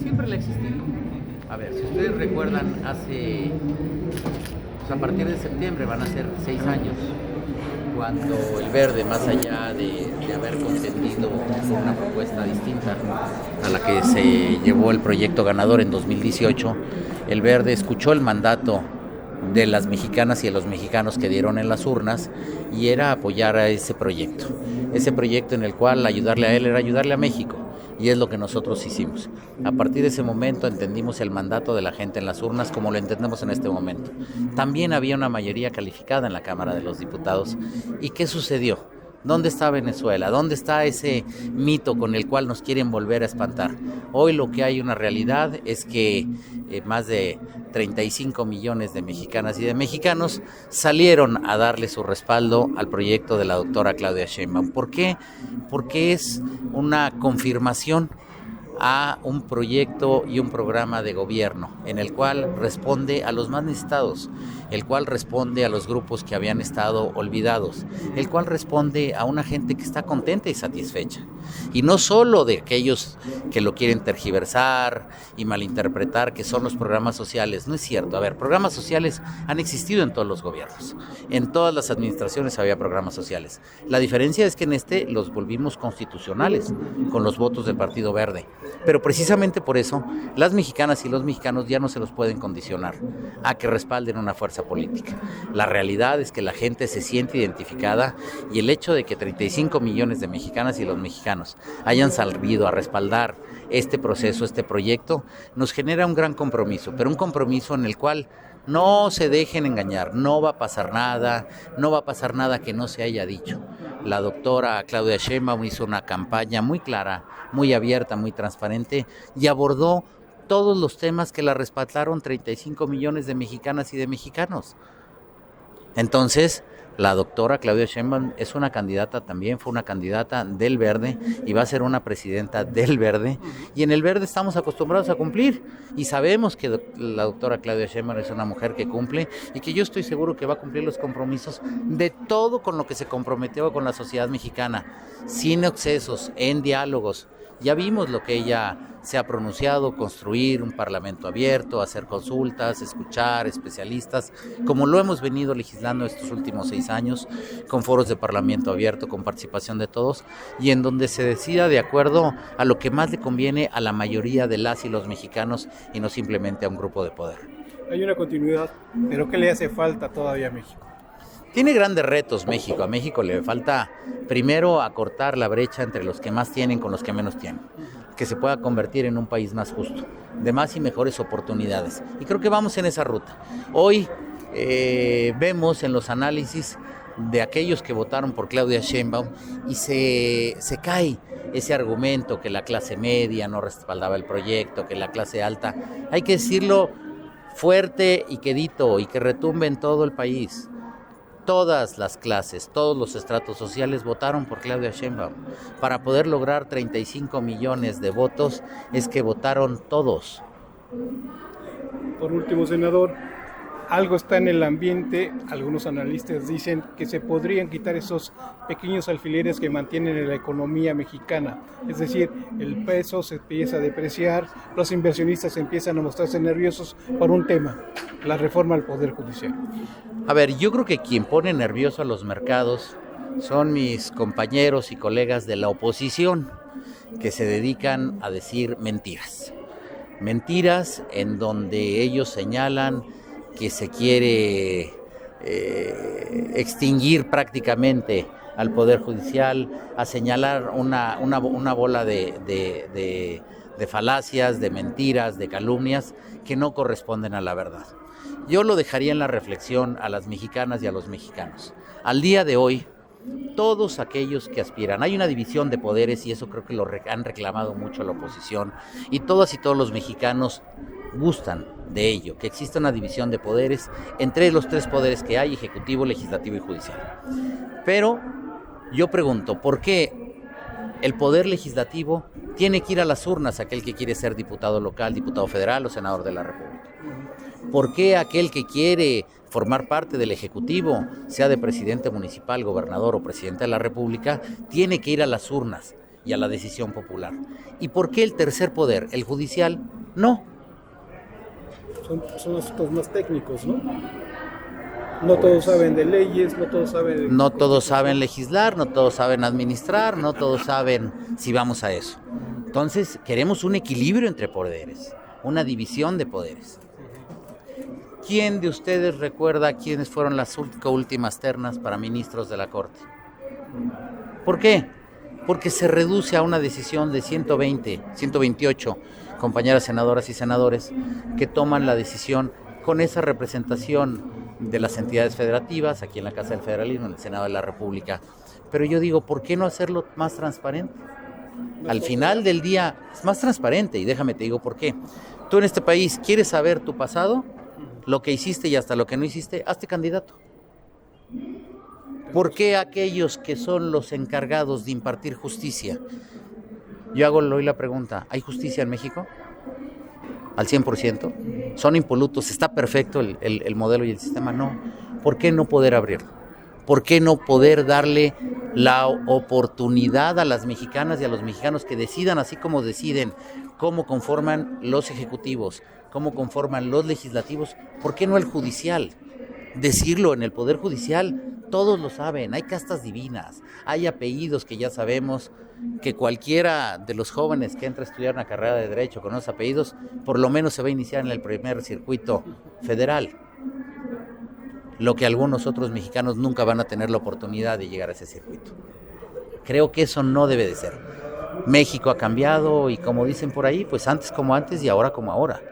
Siempre la ha existido. A ver, si ustedes recuerdan, a partir de septiembre van a ser 6 años, cuando el Verde, más allá de haber contendido una propuesta distinta a la que se llevó el proyecto ganador en 2018, el Verde escuchó el mandato de las mexicanas y de los mexicanos que dieron en las urnas, y era apoyar a ese proyecto en el cual ayudarle a él era ayudarle a México, y es lo que nosotros hicimos. A partir de ese momento entendimos el mandato de la gente en las urnas como lo entendemos en este momento. También había una mayoría calificada en la Cámara de los Diputados. ¿Y qué sucedió? ¿Dónde está Venezuela? ¿Dónde está ese mito con el cual nos quieren volver a espantar? Hoy lo que hay una realidad es que más de 35 millones de mexicanas y de mexicanos salieron a darle su respaldo al proyecto de la doctora Claudia Sheinbaum. ¿Por qué? Porque es una confirmación a un proyecto y un programa de gobierno en el cual responde a los más necesitados, el cual responde a los grupos que habían estado olvidados, el cual responde a una gente que está contenta y satisfecha. Y no solo de aquellos que lo quieren tergiversar y malinterpretar, que son los programas sociales. No es cierto. A ver, programas sociales han existido en todos los gobiernos. En todas las administraciones había programas sociales. La diferencia es que en este los volvimos constitucionales con los votos del Partido Verde. Pero precisamente por eso las mexicanas y los mexicanos ya no se los pueden condicionar a que respalden una fuerza política. La realidad es que la gente se siente identificada, y el hecho de que 35 millones de mexicanas y los mexicanos hayan salido a respaldar este proceso, este proyecto, nos genera un gran compromiso, pero un compromiso en el cual no se dejen engañar, no va a pasar nada que no se haya dicho. La doctora Claudia Sheinbaum hizo una campaña muy clara, muy abierta, muy transparente, y abordó todos los temas que la respaldaron 35 millones de mexicanas y de mexicanos. Entonces, la doctora Claudia Sheinbaum es una candidata también, fue una candidata del Verde y va a ser una presidenta del Verde. Y en el Verde estamos acostumbrados a cumplir y sabemos que la doctora Claudia Sheinbaum es una mujer que cumple, y que yo estoy seguro que va a cumplir los compromisos de todo con lo que se comprometió con la sociedad mexicana, sin excesos, en diálogos. Ya vimos lo que ella se ha pronunciado: construir un parlamento abierto, hacer consultas, escuchar especialistas, como lo hemos venido legislando estos últimos 6 años, con foros de parlamento abierto, con participación de todos, y en donde se decida de acuerdo a lo que más le conviene a la mayoría de las y los mexicanos, y no simplemente a un grupo de poder. Hay una continuidad, pero ¿qué le hace falta todavía a México? Tiene grandes retos México. A México le falta primero acortar la brecha entre los que más tienen con los que menos tienen, que se pueda convertir en un país más justo, de más y mejores oportunidades. Y creo que vamos en esa ruta. Hoy vemos en los análisis de aquellos que votaron por Claudia Sheinbaum y se cae ese argumento que la clase media no respaldaba el proyecto, que la clase alta. Hay que decirlo fuerte y quedito, y que retumbe en todo el país. Todas las clases, todos los estratos sociales votaron por Claudia Sheinbaum. Para poder lograr 35 millones de votos es que votaron todos. Por último, senador, algo está en el ambiente. Algunos analistas dicen que se podrían quitar esos pequeños alfileres que mantienen la economía mexicana. Es decir, el peso se empieza a depreciar, los inversionistas empiezan a mostrarse nerviosos por un tema: la reforma al Poder Judicial. A ver, yo creo que quien pone nervioso a los mercados son mis compañeros y colegas de la oposición, que se dedican a decir mentiras. Mentiras en donde ellos señalan que se quiere extinguir prácticamente al Poder Judicial, a señalar una bola de falacias, de mentiras, de calumnias que no corresponden a la verdad. Yo lo dejaría en la reflexión a las mexicanas y a los mexicanos. Al día de hoy, todos aquellos que aspiran, hay una división de poderes, y eso creo que lo han reclamado mucho la oposición, y todas y todos los mexicanos gustan de ello, que exista una división de poderes entre los 3 poderes que hay: ejecutivo, legislativo y judicial. Pero yo pregunto, ¿por qué el poder legislativo tiene que ir a las urnas, aquel que quiere ser diputado local, diputado federal o senador de la República? ¿Por qué aquel que quiere formar parte del Ejecutivo, sea de presidente municipal, gobernador o presidente de la República, tiene que ir a las urnas? y a la decisión popular. ¿Y por qué el tercer poder, el judicial, no? Son asuntos más técnicos, ¿no? No todos saben de leyes, no todos saben... No todos saben legislar, no todos saben administrar, no todos saben si vamos a eso. Entonces, queremos un equilibrio entre poderes, una división de poderes. ¿Quién de ustedes recuerda quiénes fueron las últimas ternas para ministros de la Corte? ¿Por qué? Porque se reduce a una decisión de 128 compañeras senadoras y senadores que toman la decisión con esa representación de las entidades federativas, aquí en la Casa del Federalismo, en el Senado de la República. Pero yo digo, ¿por qué no hacerlo más transparente? Al final del día es más transparente, y déjame te digo por qué. Tú en este país quieres saber tu pasado, lo que hiciste y hasta lo que no hiciste, hazte candidato. ¿Por qué aquellos que son los encargados de impartir justicia? Yo hago hoy la pregunta, ¿hay justicia en México? ¿Al 100%? ¿Son impolutos? ¿Está perfecto el modelo y el sistema? No. ¿Por qué no poder abrirlo? ¿Por qué no poder darle la oportunidad a las mexicanas y a los mexicanos que decidan, así como deciden, cómo conforman los ejecutivos, cómo conforman los legislativos? ¿Por qué no el judicial? Decirlo en el Poder Judicial, todos lo saben, hay castas divinas, hay apellidos que ya sabemos que cualquiera de los jóvenes que entra a estudiar una carrera de Derecho con esos apellidos, por lo menos se va a iniciar en el primer circuito federal. Lo que algunos otros mexicanos nunca van a tener la oportunidad de llegar a ese circuito. Creo que eso no debe de ser. México ha cambiado y como dicen por ahí, pues antes como antes y ahora como ahora.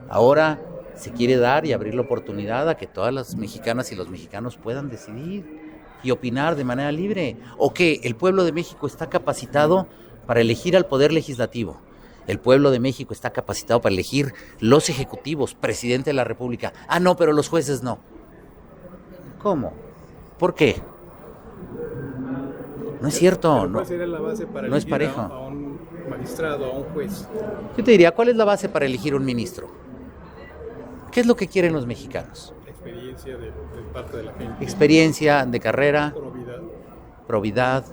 Ahora se quiere dar y abrir la oportunidad a que todas las mexicanas y los mexicanos puedan decidir y opinar de manera libre. O que el pueblo de México está capacitado para elegir al poder legislativo. El pueblo de México está capacitado para elegir los ejecutivos, presidente de la República. Ah, no, pero los jueces no. ¿Cómo? ¿Por qué? No es cierto. ¿Cuál sería la base para no es elegir parejo. a un magistrado, a un juez? Yo te diría, ¿cuál es la base para elegir un ministro? ¿Qué es lo que quieren los mexicanos? Experiencia de parte de la gente. Experiencia de carrera, probidad,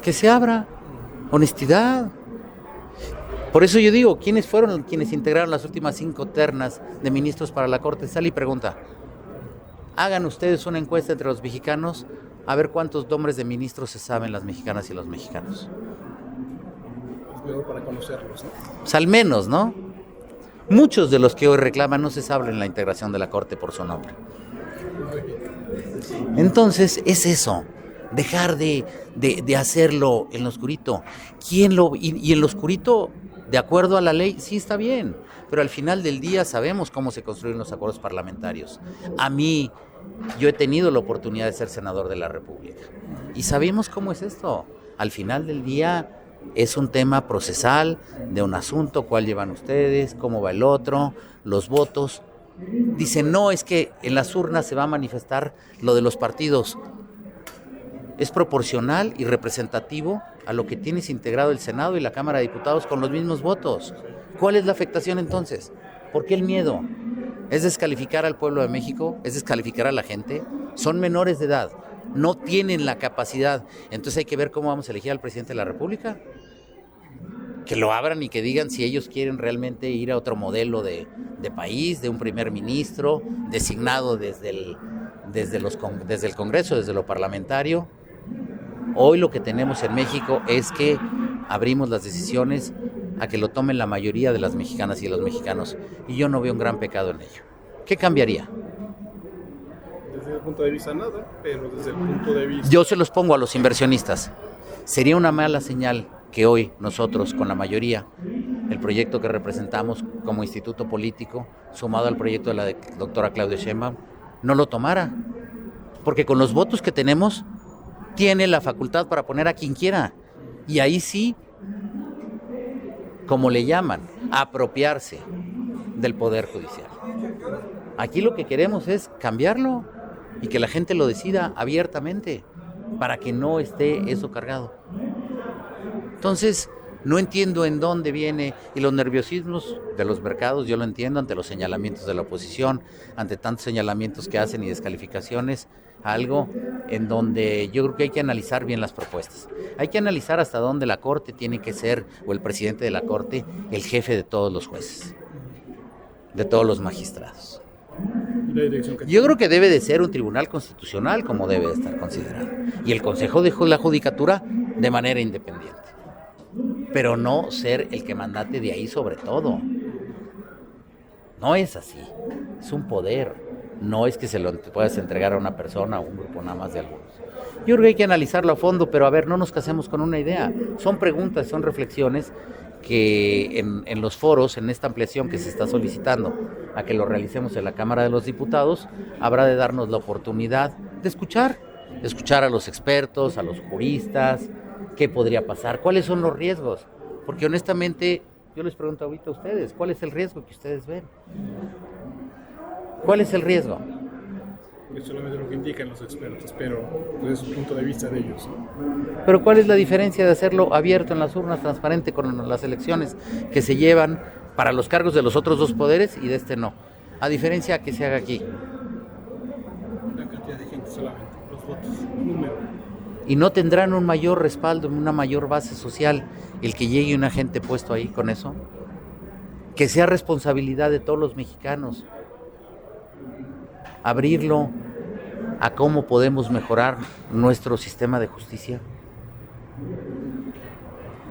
que se abra, honestidad. Por eso yo digo, ¿quiénes fueron quienes integraron las últimas 5 ternas de ministros para la Corte? Sale y pregunta, hagan ustedes una encuesta entre los mexicanos a ver cuántos nombres de ministros se saben las mexicanas y los mexicanos. Es mejor para conocerlos, ¿no? Pues al menos, ¿no? Muchos de los que hoy reclaman no se saben la integración de la Corte por su nombre. Entonces, es eso, dejar de hacerlo en lo oscurito. Y en lo oscurito, de acuerdo a la ley, sí está bien, pero al final del día sabemos cómo se construyen los acuerdos parlamentarios. Yo he tenido la oportunidad de ser senador de la República y sabemos cómo es esto. Al final del día es un tema procesal de un asunto, cuál llevan ustedes, cómo va el otro, los votos. Dicen, no, es que en las urnas se va a manifestar lo de los partidos. Es proporcional y representativo a lo que tienes integrado el Senado y la Cámara de Diputados con los mismos votos. ¿Cuál es la afectación entonces? ¿Por qué el miedo? ¿Es descalificar al pueblo de México? ¿Es descalificar a la gente? Son menores de edad, no tienen la capacidad. Entonces hay que ver cómo vamos a elegir al presidente de la República. Que lo abran y que digan si ellos quieren realmente ir a otro modelo de país, de un primer ministro designado desde el Congreso, desde lo parlamentario. Hoy lo que tenemos en México es que abrimos las decisiones a que lo tomen la mayoría de las mexicanas y de los mexicanos. Y yo no veo un gran pecado en ello. ¿Qué cambiaría? Desde el punto de vista nada, pero desde el punto de vista... Yo se los pongo a los inversionistas. Sería una mala señal que hoy nosotros, con la mayoría, el proyecto que representamos como instituto político, sumado al proyecto de la doctora Claudia Sheinbaum, no lo tomara. Porque con los votos que tenemos, tiene la facultad para poner a quien quiera. Y ahí sí, como le llaman, apropiarse del Poder Judicial. Aquí lo que queremos es cambiarlo y que la gente lo decida abiertamente para que no esté eso cargado. Entonces, no entiendo en dónde viene, y los nerviosismos de los mercados, yo lo entiendo ante los señalamientos de la oposición, ante tantos señalamientos que hacen y descalificaciones, algo en donde yo creo que hay que analizar bien las propuestas. Hay que analizar hasta dónde la Corte tiene que ser, o el presidente de la Corte, el jefe de todos los jueces, de todos los magistrados. Yo creo que debe de ser un tribunal constitucional como debe de estar considerado. Y el Consejo de la Judicatura de manera independiente. Pero no ser el que mandate de ahí sobre todo. No es así. Es un poder. No es que se lo puedas entregar a una persona o un grupo nada más de algunos. Yo creo que hay que analizarlo a fondo, pero a ver, no nos casemos con una idea. Son preguntas, son reflexiones que en los foros, en esta ampliación que se está solicitando a que lo realicemos en la Cámara de los Diputados, habrá de darnos la oportunidad de escuchar a los expertos, a los juristas, qué podría pasar, cuáles son los riesgos, porque honestamente yo les pregunto ahorita a ustedes, ¿cuál es el riesgo que ustedes ven? ¿Cuál es el riesgo? Es solamente lo que indican los expertos, pero pues, es un punto de vista de ellos, ¿no? Pero ¿cuál es la diferencia de hacerlo abierto en las urnas, transparente con las elecciones que se llevan para los cargos de los otros dos poderes y de este no? A diferencia que se haga aquí. La cantidad de gente solamente, los votos, número. Y no tendrán un mayor respaldo, una mayor base social el que llegue un agente puesto ahí con eso. Que sea responsabilidad de todos los mexicanos. Abrirlo a cómo podemos mejorar nuestro sistema de justicia.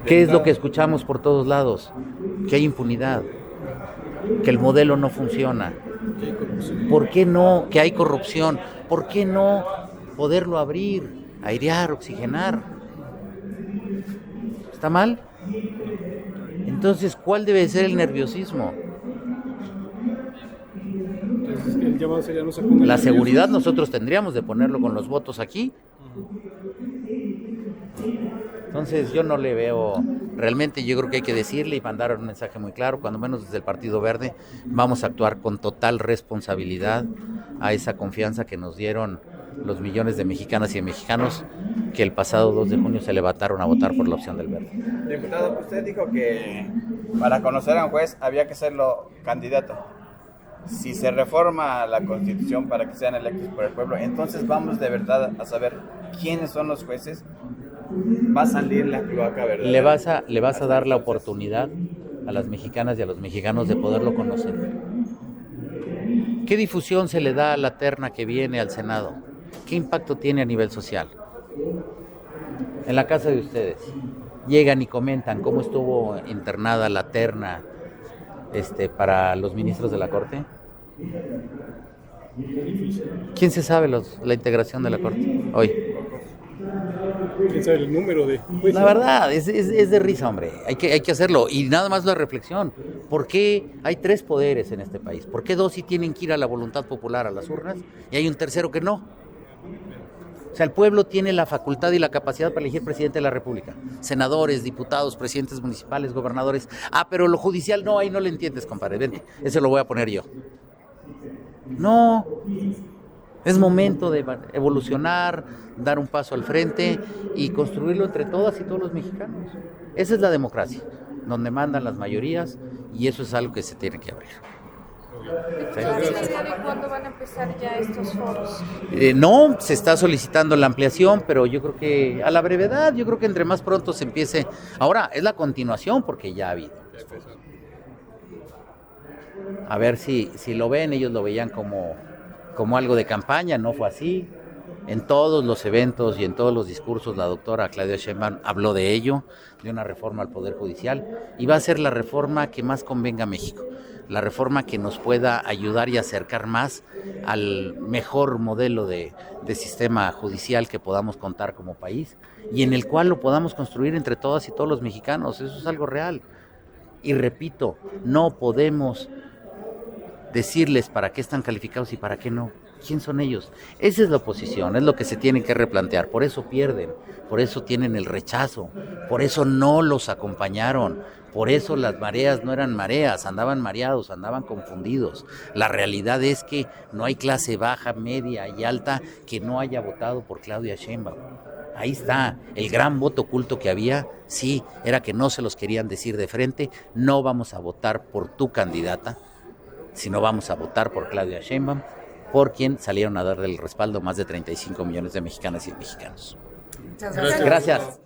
¿Qué es lo que escuchamos por todos lados? Que hay impunidad, que el modelo no funciona. ¿Por qué no? Que hay corrupción. ¿Por qué no poderlo abrir, airear, oxigenar? ¿Está mal? Entonces, ¿cuál debe ser el nerviosismo? El llamado sería no se ponga La nerviosos. seguridad nosotros tendríamos de ponerlo con los votos aquí. Entonces yo no le veo, realmente yo creo que hay que decirle y mandar un mensaje muy claro, cuando menos desde el Partido Verde vamos a actuar con total responsabilidad a esa confianza que nos dieron los millones de mexicanas y de mexicanos que el pasado 2 de junio se levantaron a votar por la opción del Verde. Diputado, usted dijo que para conocer a un juez había que serlo candidato. Si se reforma la Constitución para que sean electos por el pueblo, entonces vamos de verdad a saber quiénes son los jueces. Va a salir la cloaca, ¿verdad? Le vas a dar la oportunidad a las mexicanas y a los mexicanos de poderlo conocer. ¿Qué difusión se le da a la terna que viene al Senado? ¿Qué impacto tiene a nivel social? En la casa de ustedes, llegan y comentan cómo estuvo internada la terna para los ministros de la Corte. ¿Quién se sabe la integración de la Corte hoy? ¿Quién sabe el número de jueces? La verdad, es de risa, hombre. Hay que hacerlo. Y nada más la reflexión. ¿Por qué hay 3 poderes en este país? ¿Por qué 2 sí tienen que ir a la voluntad popular, a las urnas, y hay un tercero que no? O sea, el pueblo tiene la facultad y la capacidad para elegir presidente de la República. Senadores, diputados, presidentes municipales, gobernadores. Pero lo judicial no, ahí no le entiendes, compadre. Vente, ese lo voy a poner yo. No. Es momento de evolucionar, dar un paso al frente y construirlo entre todas y todos los mexicanos. Esa es la democracia, donde mandan las mayorías, y eso es algo que se tiene que abrir. ¿Sí? ¿De cuándo van a empezar ya estos foros? No, se está solicitando la ampliación, pero yo creo que a la brevedad, yo creo que entre más pronto se empiece. Ahora, es la continuación porque ya ha habido. A ver si lo ven, ellos lo veían como algo de campaña, no fue así. En todos los eventos y en todos los discursos la doctora Claudia Sheinbaum habló de ello, de una reforma al Poder Judicial, y va a ser la reforma que más convenga a México, la reforma que nos pueda ayudar y acercar más al mejor modelo de sistema judicial que podamos contar como país y en el cual lo podamos construir entre todas y todos los mexicanos. Eso es algo real. Y repito, no podemos decirles para qué están calificados y para qué no. ¿Quién son ellos? Esa es la oposición, es lo que se tiene que replantear. Por eso pierden, por eso tienen el rechazo, por eso no los acompañaron, por eso las mareas no eran mareas, andaban mareados, andaban confundidos. La realidad es que no hay clase baja, media y alta que no haya votado por Claudia Sheinbaum. Ahí está, el gran voto oculto que había, sí, era que no se los querían decir de frente, no vamos a votar por tu candidata, sino vamos a votar por Claudia Sheinbaum, por quien salieron a darle el respaldo más de 35 millones de mexicanas y mexicanos. Muchas gracias. Gracias.